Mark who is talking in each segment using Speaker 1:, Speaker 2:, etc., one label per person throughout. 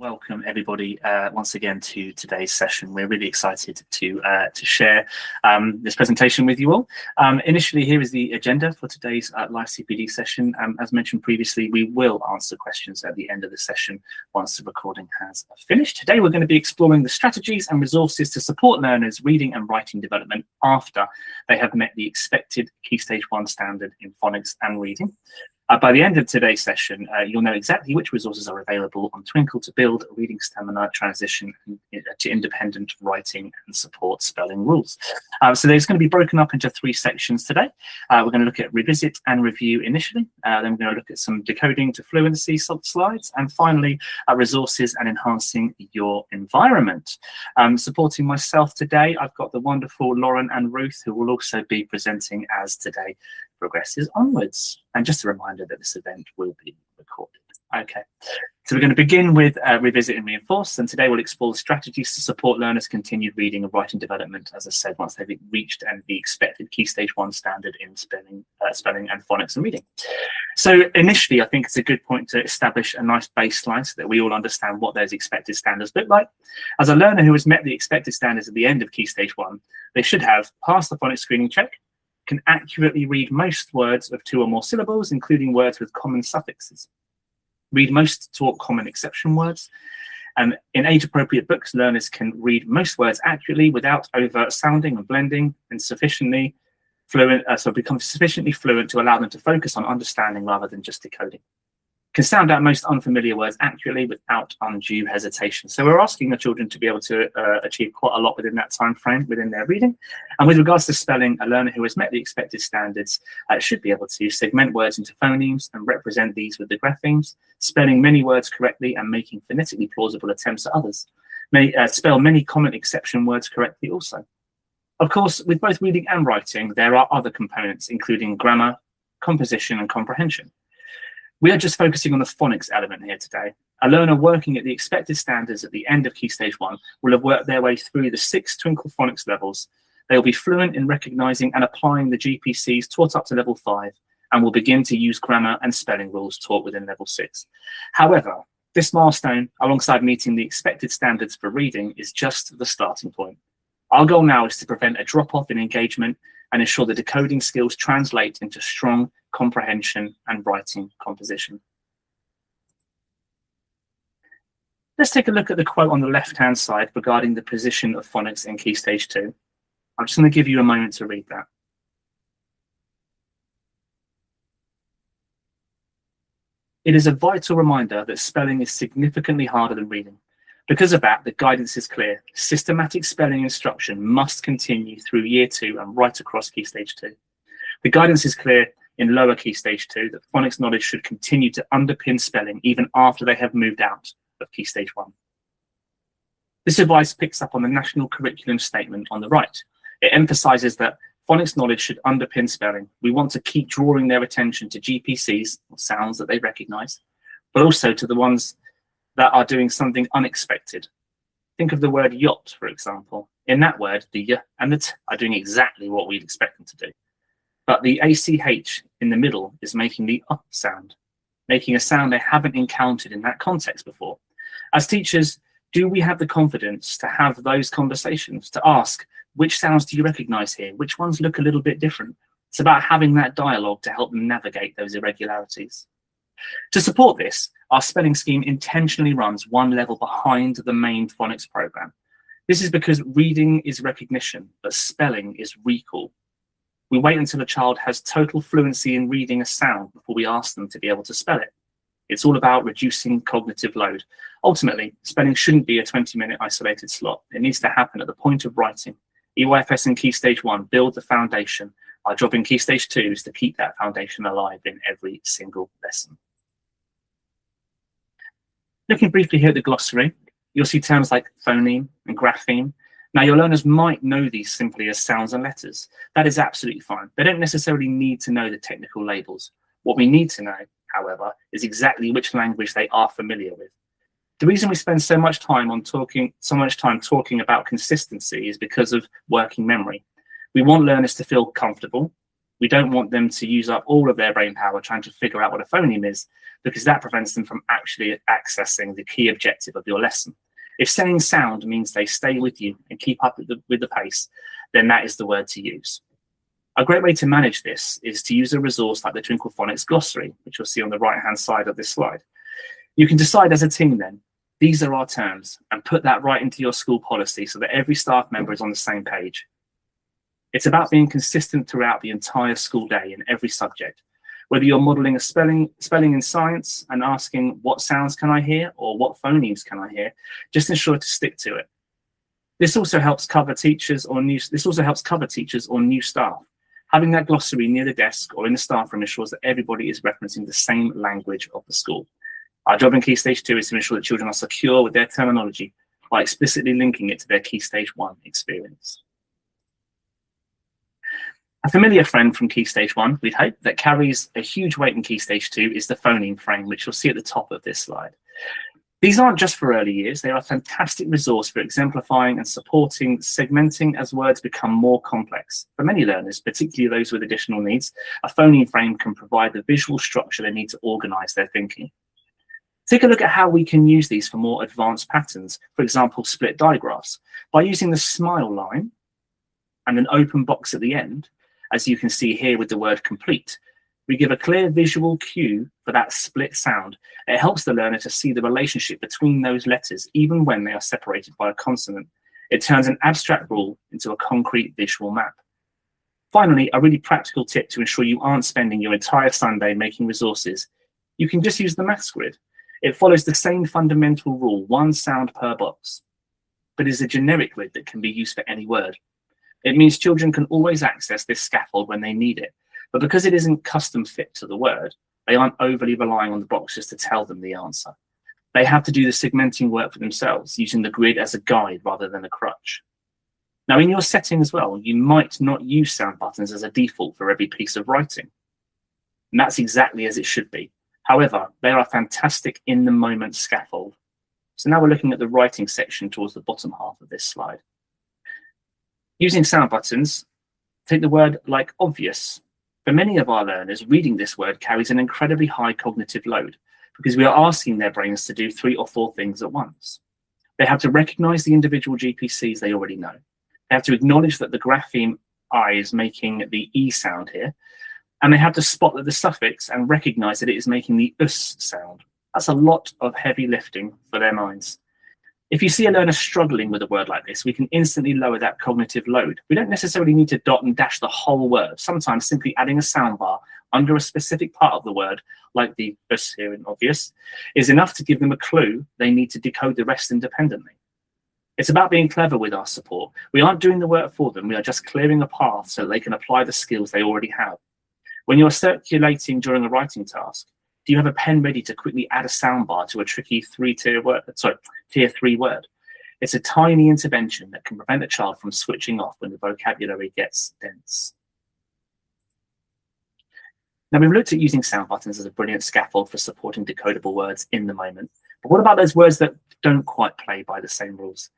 Speaker 1: Welcome everybody once again to today's session. We're really excited to share this presentation with you all. Initially, here is the agenda for today's live CPD session. As mentioned previously, we will answer questions at the end of the session once the recording has finished. Today, we're going to be exploring the strategies and resources to support learners' reading and writing development after they have met the expected Key Stage 1 standard in phonics and reading. By the end of today's session, you'll know exactly which resources are available on Twinkl to build a reading stamina transition to independent writing and support spelling rules. So there's going to be broken up into 3 sections today. We're going to look at revisit and review initially. Then we're going to look at some decoding to fluency slides. And finally, resources and enhancing your environment. Supporting myself today, I've got the wonderful Lauren and Ruth, who will also be presenting as today progresses onwards. And just a reminder that this event will be recorded. Okay, so we're going to begin with revisit and reinforce, and today we'll explore strategies to support learners' continued reading and writing development, as I said, once they've reached the expected Key Stage 1 standard in spelling and phonics and reading. So initially, I think it's a good point to establish a nice baseline so that we all understand what those expected standards look like. As a learner who has met the expected standards at the end of Key Stage 1, they should have passed the phonics screening check, can accurately read most words of 2 or more syllables, including words with common suffixes. Read most taught common exception words. In age-appropriate books, learners can read most words accurately without overt sounding and blending, and sufficiently fluent, become sufficiently fluent to allow them to focus on understanding rather than just decoding. Can sound out most unfamiliar words accurately without undue hesitation. So we're asking the children to be able to achieve quite a lot within that time frame within their reading. And with regards to spelling, a learner who has met the expected standards should be able to segment words into phonemes and represent these with the graphemes, spelling many words correctly and making phonetically plausible attempts at others. May spell many common exception words correctly also. Of course, with both reading and writing, there are other components, including grammar, composition, and comprehension. We are just focusing on the phonics element here today. A learner working at the expected standards at the end of Key Stage 1 will have worked their way through the 6 Twinkl phonics levels. They will be fluent in recognizing and applying the GPCs taught up to level 5 and will begin to use grammar and spelling rules taught within level 6. However, this milestone, alongside meeting the expected standards for reading, is just the starting point. Our goal now is to prevent a drop-off in engagement and ensure the decoding skills translate into strong comprehension and writing composition. Let's take a look at the quote on the left-hand side regarding the position of phonics in Key Stage 2. I'm just going to give you a moment to read that. It is a vital reminder that spelling is significantly harder than reading. Because of that, the guidance is clear. Systematic spelling instruction must continue through Year 2 and right across Key Stage 2. The guidance is clear in lower Key Stage 2 that phonics knowledge should continue to underpin spelling even after they have moved out of Key Stage 1. This advice picks up on the National Curriculum Statement on the right. It emphasises that phonics knowledge should underpin spelling. We want to keep drawing their attention to GPCs, or sounds that they recognise, but also to the ones that are doing something unexpected. Think of the word yacht, for example. In that word, the y and the t are doing exactly what we'd expect them to do. But the ACH in the middle is making the sound, making a sound they haven't encountered in that context before. As teachers, do we have the confidence to have those conversations, to ask, which sounds do you recognise here? Which ones look a little bit different? It's about having that dialogue to help them navigate those irregularities. To support this, our spelling scheme intentionally runs 1 level behind the main phonics program. This is because reading is recognition, but spelling is recall. We wait until a child has total fluency in reading a sound before we ask them to be able to spell it. It's all about reducing cognitive load. Ultimately, spelling shouldn't be a 20-minute isolated slot. It needs to happen at the point of writing. EYFS in Key Stage 1 build the foundation. Our job in Key Stage 2 is to keep that foundation alive in every single lesson. Looking briefly here at the glossary, you'll see terms like phoneme and grapheme. Now, your learners might know these simply as sounds and letters. That is absolutely fine. They don't necessarily need to know the technical labels. What we need to know, however, is exactly which language they are familiar with. The reason we spend so much time talking about consistency is because of working memory. We want learners to feel comfortable. We don't want them to use up all of their brain power trying to figure out what a phoneme is, because that prevents them from actually accessing the key objective of your lesson. If saying sound means they stay with you and keep up with the pace, then that is the word to use. A great way to manage this is to use a resource like the Twinkl Phonics glossary, which you'll see on the right-hand side of this slide. You can decide as a team then, these are our terms, and put that right into your school policy so that every staff member is on the same page. It's about being consistent throughout the entire school day in every subject. Whether you're modeling a spelling in science and asking what sounds can I hear or what phonemes can I hear, just ensure to stick to it. This also helps cover teachers or new staff. Having that glossary near the desk or in the staff room ensures that everybody is referencing the same language of the school. Our job in Key Stage 2 is to ensure that children are secure with their terminology by explicitly linking it to their Key Stage 1 experience. A familiar friend from Key Stage 1, we'd hope, that carries a huge weight in Key Stage 2 is the phoneme frame, which you'll see at the top of this slide. These aren't just for early years, they are a fantastic resource for exemplifying and supporting segmenting as words become more complex. For many learners, particularly those with additional needs, a phoneme frame can provide the visual structure they need to organize their thinking. Take a look at how we can use these for more advanced patterns, for example, split digraphs. By using the smile line and an open box at the end, as you can see here with the word complete, we give a clear visual cue for that split sound. It helps the learner to see the relationship between those letters, even when they are separated by a consonant. It turns an abstract rule into a concrete visual map. Finally, a really practical tip to ensure you aren't spending your entire Sunday making resources. You can just use the maths grid. It follows the same fundamental rule, one sound per box, but is a generic grid that can be used for any word. It means children can always access this scaffold when they need it, but because it isn't custom fit to the word, they aren't overly relying on the boxes to tell them the answer. They have to do the segmenting work for themselves, using the grid as a guide rather than a crutch. Now, in your setting as well, you might not use sound buttons as a default for every piece of writing. And that's exactly as it should be. However, they are a fantastic in-the-moment scaffold. So now we're looking at the writing section towards the bottom half of this slide. Using sound buttons, take the word like obvious. For many of our learners, reading this word carries an incredibly high cognitive load because we are asking their brains to do 3 or 4 things at once. They have to recognize the individual GPCs they already know. They have to acknowledge that the grapheme I is making the E sound here, and they have to spot that the suffix and recognize that it is making the us sound. That's a lot of heavy lifting for their minds. If you see a learner struggling with a word like this, we can instantly lower that cognitive load. We don't necessarily need to dot and dash the whole word. Sometimes simply adding a soundbar under a specific part of the word, like the us here in obvious, is enough to give them a clue they need to decode the rest independently. It's about being clever with our support. We aren't doing the work for them. We are just clearing a path so they can apply the skills they already have. When you're circulating during a writing task, do you have a pen ready to quickly add a soundbar to a tricky tier 3 word? It's a tiny intervention that can prevent a child from switching off when the vocabulary gets dense. Now, we've looked at using sound buttons as a brilliant scaffold for supporting decodable words in the moment. But what about those words that don't quite play by the same rules?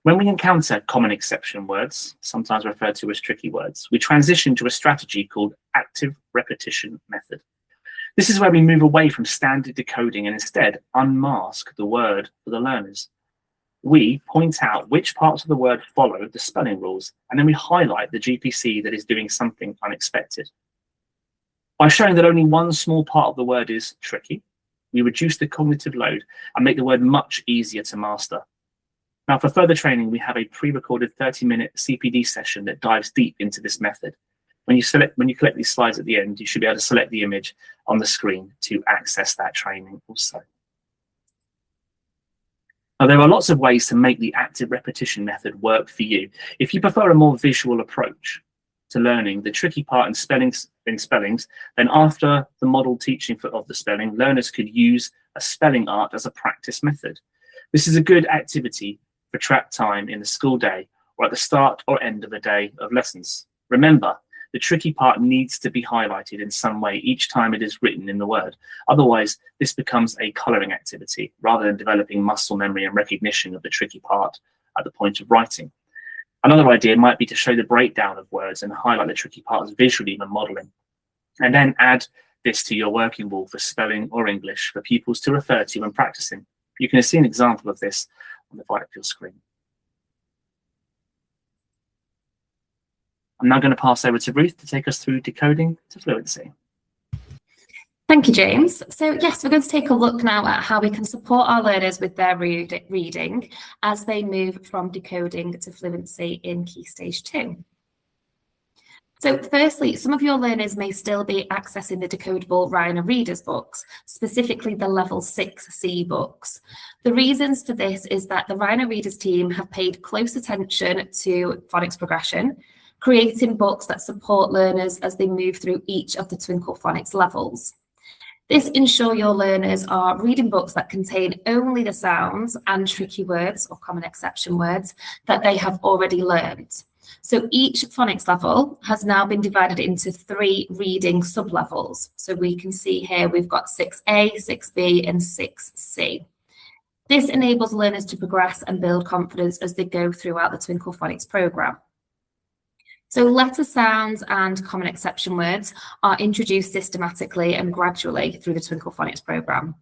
Speaker 1: When we encounter common exception words, sometimes referred to as tricky words, we transition to a strategy called active repetition method. This is where we move away from standard decoding and instead unmask the word for the learners. We point out which parts of the word follow the spelling rules, and then we highlight the GPC that is doing something unexpected. By showing that only one small part of the word is tricky, we reduce the cognitive load and make the word much easier to master. Now, for further training, we have a pre-recorded 30-minute CPD session that dives deep into this method. When you collect these slides at the end, you should be able to select the image on the screen to access that training also. Now, there are lots of ways to make the active repetition method work for you. If you prefer a more visual approach to learning the tricky part in spellings, then after the model teaching of the spelling, learners could use a spelling art as a practice method. This is a good activity for trap time in the school day or at the start or end of a day of lessons. Remember, the tricky part needs to be highlighted in some way each time it is written in the word. Otherwise, this becomes a colouring activity rather than developing muscle memory and recognition of the tricky part at the point of writing. Another idea might be to show the breakdown of words and highlight the tricky parts visually when modelling, and then add this to your working wall for spelling or English for pupils to refer to when practicing. You can see an example of this on the right of your screen. I'm now going to pass over to Ruth to take us through decoding to fluency.
Speaker 2: Thank you, James. So yes, we're going to take a look now at how we can support our learners with their reading as they move from decoding to fluency in Key Stage 2. So firstly, some of your learners may still be accessing the decodable Rhino Readers books, specifically the Level 6C books. The reasons for this is that the Rhino Readers team have paid close attention to phonics progression, creating books that support learners as they move through each of the Twinkl phonics levels. This ensures your learners are reading books that contain only the sounds and tricky words or common exception words that they have already learned. So each phonics level has now been divided into 3 reading sub-levels. So we can see here we've got 6A, 6B and 6C. This enables learners to progress and build confidence as they go throughout the Twinkl phonics programme. So letter sounds and common exception words are introduced systematically and gradually through the Twinkl phonics programme.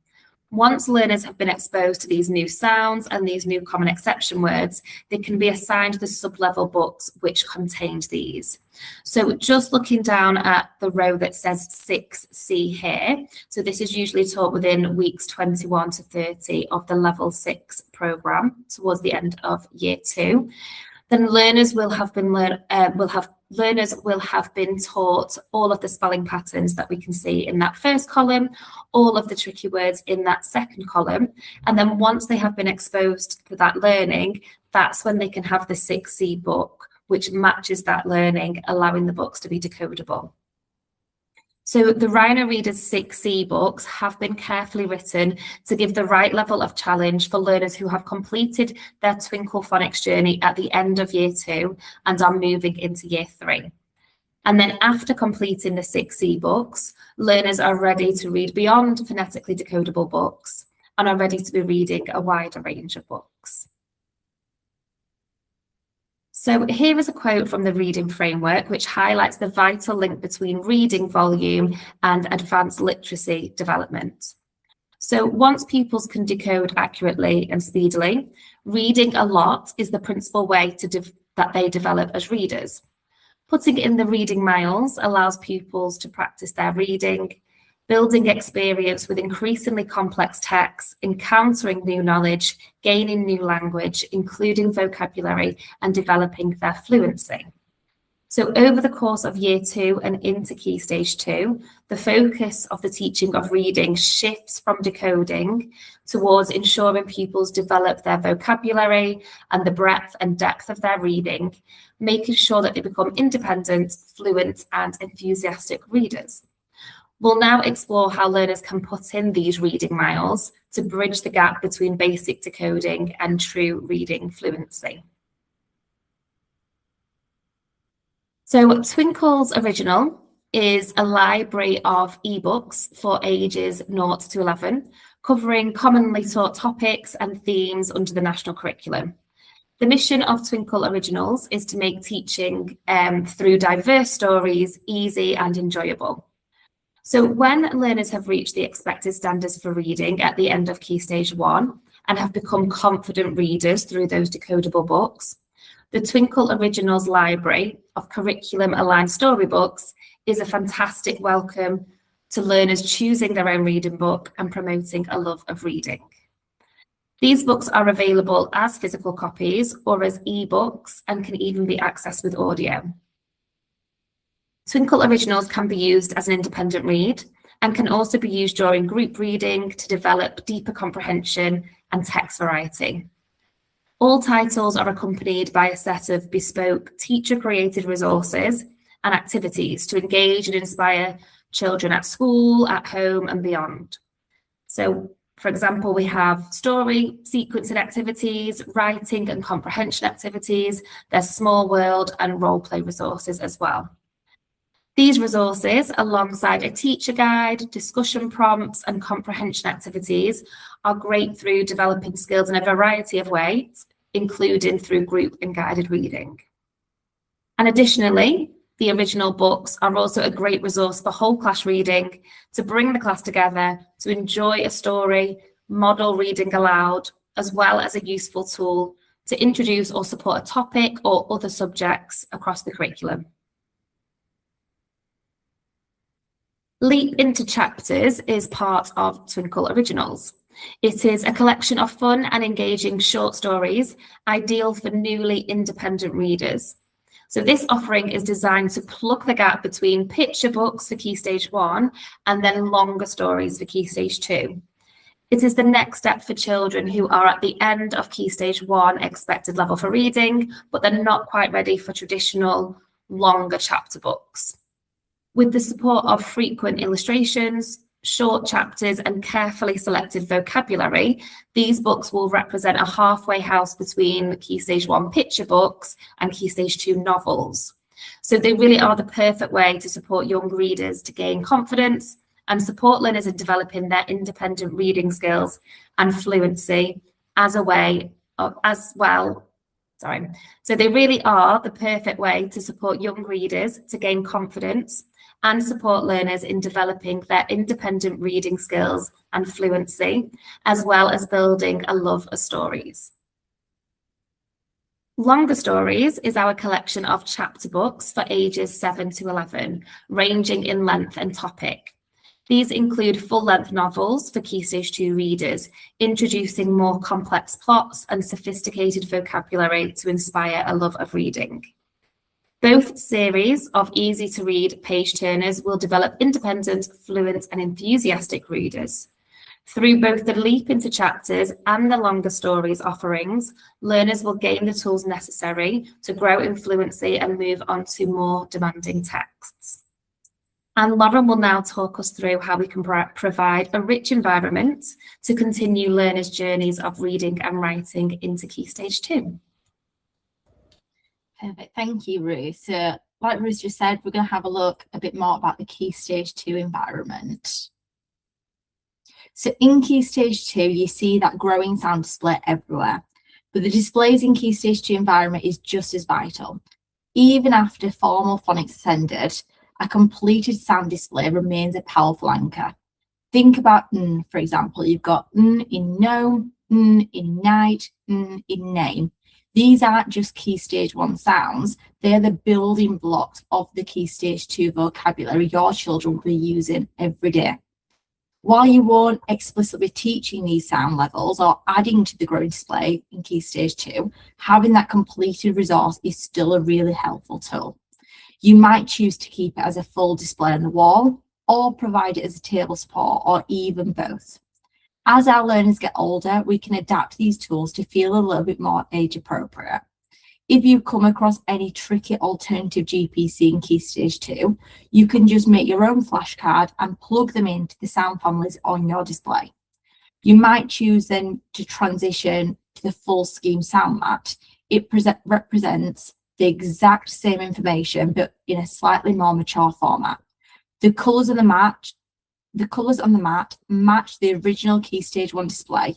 Speaker 2: Once learners have been exposed to these new sounds and these new common exception words, they can be assigned the sub-level books which contained these. So just looking down at the row that says 6C here, so this is usually taught within weeks 21 to 30 of the Level 6 programme towards the end of Year 2. Then learners will have been taught all of the spelling patterns that we can see in that first column, all of the tricky words in that second column, and then once they have been exposed to that learning, that's when they can have the 6C book, which matches that learning, allowing the books to be decodable. So the Rhino Readers 6C books have been carefully written to give the right level of challenge for learners who have completed their Twinkl phonics journey at the end of Year 2 and are moving into Year 3. And then after completing the 6C books, learners are ready to read beyond phonetically decodable books and are ready to be reading a wider range of books. So here is a quote from the reading framework, which highlights the vital link between reading volume and advanced literacy development. So once pupils can decode accurately and speedily, reading a lot is the principal way that they develop as readers. Putting in the reading miles allows pupils to practice their reading, building experience with increasingly complex texts, encountering new knowledge, gaining new language, including vocabulary, and developing their fluency. So over the course of Year 2 and into Key Stage 2, the focus of the teaching of reading shifts from decoding towards ensuring pupils develop their vocabulary and the breadth and depth of their reading, making sure that they become independent, fluent, and enthusiastic readers. We'll now explore how learners can put in these reading miles to bridge the gap between basic decoding and true reading fluency. So Twinkl's Original is a library of ebooks for ages 0 to 11, covering commonly taught topics and themes under the national curriculum. The mission of Twinkl Originals is to make teaching through diverse stories easy and enjoyable. So when learners have reached the expected standards for reading at the end of Key Stage 1 and have become confident readers through those decodable books, the Twinkl Originals library of curriculum-aligned storybooks is a fantastic welcome to learners choosing their own reading book and promoting a love of reading. These books are available as physical copies or as ebooks and can even be accessed with audio. Twinkl Originals can be used as an independent read and can also be used during group reading to develop deeper comprehension and text variety. All titles are accompanied by a set of bespoke teacher-created resources and activities to engage and inspire children at school, at home, and beyond. So, for example, we have story, sequencing activities, writing and comprehension activities, there's small world and role play resources as well. These resources, alongside a teacher guide, discussion prompts, and comprehension activities, are great through developing skills in a variety of ways, including through group and guided reading. And additionally, the original books are also a great resource for whole class reading, to bring the class together, to enjoy a story, model reading aloud, as well as a useful tool to introduce or support a topic or other subjects across the curriculum. Leap into Chapters is part of Twinkl Originals. It is a collection of fun and engaging short stories, ideal for newly independent readers. So this offering is designed to plug the gap between picture books for Key Stage 1 and then longer stories for Key Stage 2. It is the next step for children who are at the end of Key Stage 1 expected level for reading, but they're not quite ready for traditional longer chapter books. With the support of frequent illustrations, short chapters, and carefully selected vocabulary, these books will represent a halfway house between Key Stage 1 picture books and Key Stage 2 novels. So they really are the perfect way to support young readers to gain confidence and support learners in developing their independent reading skills and fluency So they really are the perfect way to support young readers to gain confidence and support learners in developing their independent reading skills and fluency, as well as building a love of stories. Longer Stories is our collection of chapter books for ages 7 to 11, ranging in length and topic. These include full-length novels for Key Stage 2 readers, introducing more complex plots and sophisticated vocabulary to inspire a love of reading. Both series of easy-to-read page-turners will develop independent, fluent, and enthusiastic readers. Through both the Leap into Chapters and the Longer Stories offerings, learners will gain the tools necessary to grow in fluency and move on to more demanding texts. And Lauren will now talk us through how we can provide a rich environment to continue learners' journeys of reading and writing into Key Stage 2.
Speaker 3: Perfect, thank you, Ruth. So, like Ruth just said, we're going to have a look a bit more about the Key Stage 2 environment. So in Key Stage 2, you see that growing sound display everywhere, but the displays in Key Stage 2 environment is just as vital. Even after formal phonics ascended, a completed sound display remains a powerful anchor. Think about N, for example. You've got N in know, N in night, N in name. These aren't just Key Stage 1 sounds, they're the building blocks of the Key Stage 2 vocabulary your children will be using every day. While you won't explicitly be teaching these sound levels or adding to the growing display in Key Stage 2, having that completed resource is still a really helpful tool. You might choose to keep it as a full display on the wall, or provide it as a table support, or even both. As our learners get older, we can adapt these tools to feel a little bit more age appropriate. If you come across any tricky alternative GPC in Key Stage 2, you can just make your own flashcard and plug them into the sound families on your display. You might choose then to transition to the full scheme sound mat. It represents the exact same information, but in a slightly more mature format. The colours on the mat match the original Key Stage 1 display,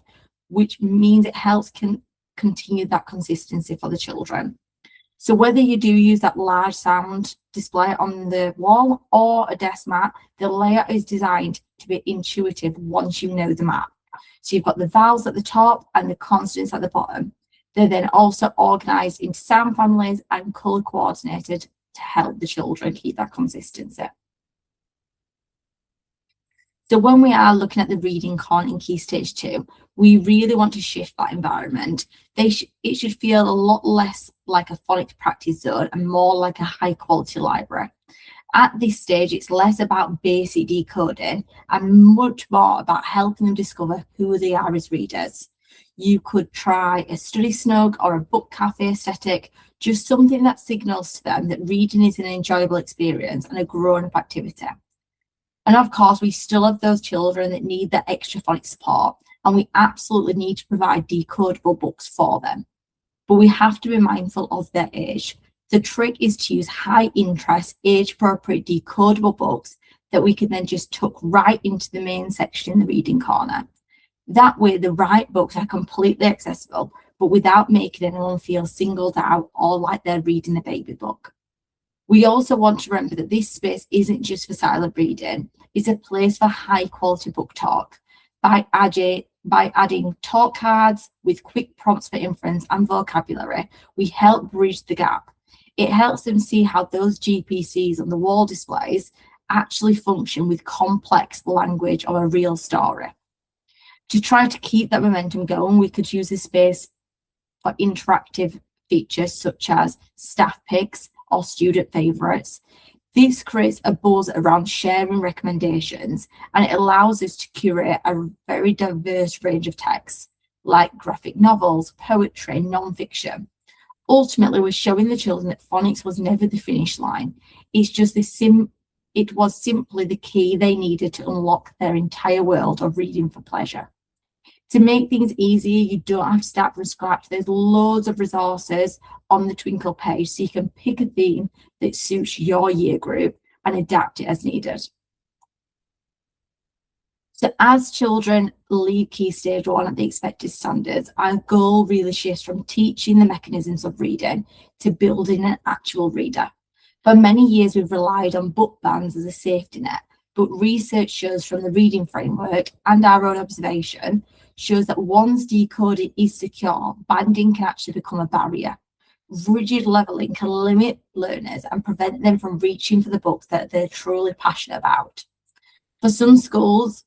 Speaker 3: which means it helps continue that consistency for the children. So whether you do use that large sound display on the wall or a desk mat, the layout is designed to be intuitive once you know the map. So you've got the vowels at the top and the consonants at the bottom. They're then also organised into sound families and colour coordinated to help the children keep that consistency. So when we are looking at the reading con in Key Stage 2, we really want to shift that environment. It should feel a lot less like a phonics practice zone and more like a high quality library. At this stage, it's less about basic decoding and much more about helping them discover who they are as readers. You could try a study snug or a book cafe aesthetic, just something that signals to them that reading is an enjoyable experience and a grown-up activity. And of course, we still have those children that need that extra phonics support, and we absolutely need to provide decodable books for them. But we have to be mindful of their age. The trick is to use high interest, age-appropriate decodable books that we can then just tuck right into the main section in the reading corner. That way, the right books are completely accessible, but without making anyone feel singled out or like they're reading a baby book. We also want to remember that this space isn't just for silent reading, it's a place for high quality book talk. By adding talk cards with quick prompts for inference and vocabulary, we help bridge the gap. It helps them see how those GPCs on the wall displays actually function with complex language or a real story. To try to keep that momentum going, we could use this space for interactive features such as staff picks or student favourites. This creates a buzz around sharing recommendations, and it allows us to curate a very diverse range of texts like graphic novels, poetry, non-fiction. Ultimately, we're showing the children that phonics was never the finish line. It's just it was simply the key they needed to unlock their entire world of reading for pleasure. To make things easier, you don't have to start from scratch. There's loads of resources on the Twinkl page, so you can pick a theme that suits your year group and adapt it as needed. So as children leave Key Stage 1 at the expected standards, our goal really shifts from teaching the mechanisms of reading to building an actual reader. For many years, we've relied on book bans as a safety net, but research shows from the reading framework and our own observation shows that once decoding is secure, banding can actually become a barrier. Rigid levelling can limit learners and prevent them from reaching for the books that they're truly passionate about. For some schools,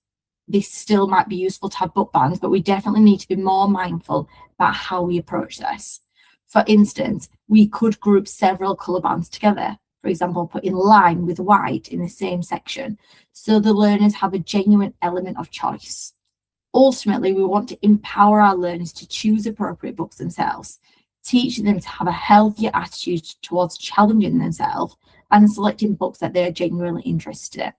Speaker 3: this still might be useful to have book bans, but we definitely need to be more mindful about how we approach this. For instance, we could group several colour bands together. For example, put in lime with white in the same section, so the learners have a genuine element of choice. Ultimately, we want to empower our learners to choose appropriate books themselves, teaching them to have a healthier attitude towards challenging themselves and selecting books that they're genuinely interested in.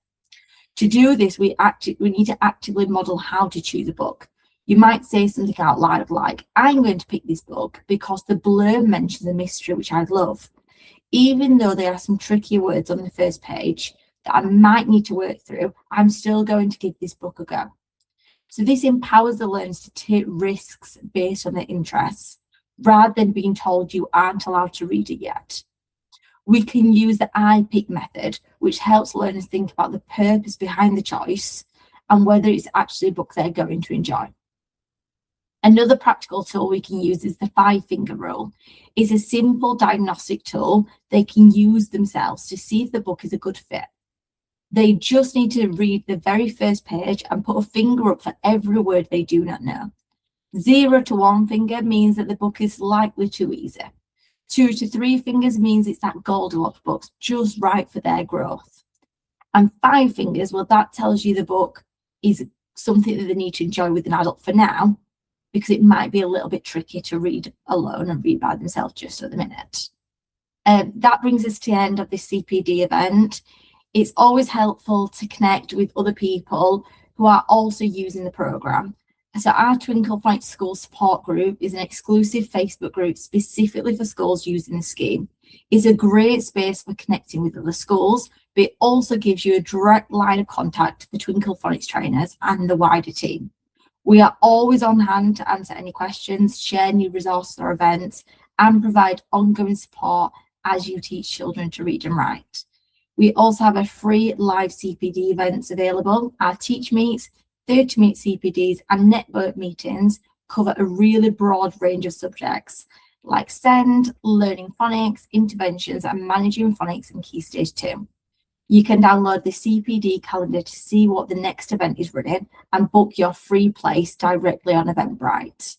Speaker 3: To do this, we need to actively model how to choose a book. You might say something out loud like, I'm going to pick this book because the blurb mentions a mystery which I love. Even though there are some tricky words on the first page that I might need to work through, I'm still going to give this book a go. So this empowers the learners to take risks based on their interests, rather than being told you aren't allowed to read it yet. We can use the I pick method, which helps learners think about the purpose behind the choice and whether it's actually a book they're going to enjoy. Another practical tool we can use is the 5-finger rule. It's a simple diagnostic tool they can use themselves to see if the book is a good fit. They just need to read the very first page and put a finger up for every word they do not know. 0 to 1 finger means that the book is likely too easy. 2 to 3 fingers means it's that Goldilocks book, just right for their growth. And 5 fingers, well, that tells you the book is something that they need to enjoy with an adult for now, because it might be a little bit tricky to read alone and read by themselves just at the minute. That brings us to the end of this CPD event. It's always helpful to connect with other people who are also using the programme. So our Twinkl Phonics School Support Group is an exclusive Facebook group specifically for schools using the scheme. It's a great space for connecting with other schools, but it also gives you a direct line of contact to the Twinkl Phonics trainers and the wider team. We are always on hand to answer any questions, share new resources or events, and provide ongoing support as you teach children to read and write. We also have a free live CPD events available. Our TeachMeets, 30-minute CPDs and network meetings cover a really broad range of subjects like SEND, learning phonics, interventions, and managing phonics in Key Stage 2. You can download the CPD calendar to see what the next event is running and book your free place directly on Eventbrite.